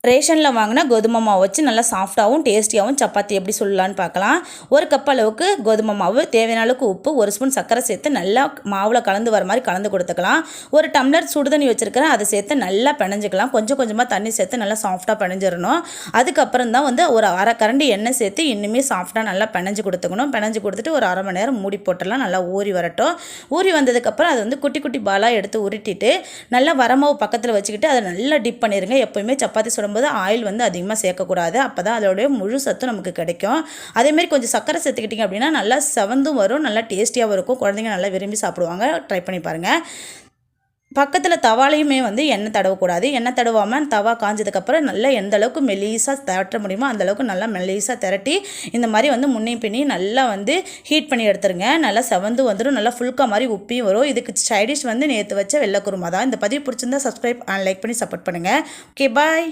ரேஷனில் வாங்கினா கோதுமை மாவு வச்சு நல்லா சாஃப்டாகவும் டேஸ்டியாகவும் சப்பாத்தி எப்படி சொல்லலான்னு பார்க்கலாம். ஒரு கப் அளவுக்கு கோதுமை மாவு, தேவையான அளவுக்கு உப்பு, ஒரு ஸ்பூன் சர்க்கரை சேர்த்து நல்லா மாவில் கலந்து வர மாதிரி கலந்து கொடுத்துக்கலாம். ஒரு டம்ளர் சுடுதண்ணி வச்சுருக்கிறேன், அதை சேர்த்து நல்லா பிணைஞ்சிக்கலாம். கொஞ்சம் கொஞ்சமாக தண்ணி சேர்த்து நல்லா சாஃப்டாக பிணைஞ்சிடணும். அதுக்கப்புறம் தான் ஒரு அரை கரண்டி எண்ணெய் சேர்த்து இன்னுமே சாஃப்டாக நல்லா பிணைஞ்சு கொடுத்துக்கணும். பிணைஞ்சு கொடுத்துட்டு ஒரு அரை மணி நேரம் மூடி போட்டுடலாம். நல்லா ஊறி வரட்டும். ஊறி வந்ததுக்கப்புறம் அதை குட்டி குட்டி பாலாக எடுத்து உருட்டிட்டு நல்லா வரமாவு பக்கத்தில் வச்சுக்கிட்டு அதை நல்லா டிப் பண்ணிடுங்க. எப்போயுமே சப்பாத்தி சுடும்போது ஆயில் அதிகமாக சேர்க்கக்கூடாது. அப்போ தான் அதோடைய முழு சத்தும் நமக்கு கிடைக்கும். அதேமாதிரி கொஞ்சம் சர்க்கரை சேர்த்துக்கிட்டிங்க அப்படின்னா நல்லா செவந்தும் வரும், நல்லா டேஸ்டியாகவும் இருக்கும். குழந்தைங்க நல்லா விரும்பி சாப்பிடுவாங்க. ட்ரை பண்ணி பாருங்கள். பக்கத்தில் தவாலையுமே எண்ணெய் தடவக்கூடாது. எண்ணெய் தடவாமல் தவா காஞ்சதுக்கப்புறம் நல்லா எந்த அளவுக்கு மெலீஸாக திரட்ட முடியுமோ அந்தளவுக்கு நல்லா மெலீஸாக திரட்டி இந்த மாதிரி முன்னே பின்னி நல்லா ஹீட் பண்ணி எடுத்துருங்க. நல்லா செவந்து வந்துடும். நல்லா ஃபுல்கா மாதிரி உப்பியும் வரும். இதுக்கு சைடிஷ் நேற்று வச்ச வெள்ளை குருமா தான். இந்த பதிவு பிடிச்சிருந்தா சப்ஸ்கிரைப் அண்ட் லைக் பண்ணி சப்போர்ட் பண்ணுங்கள். ஓகே, பாய்.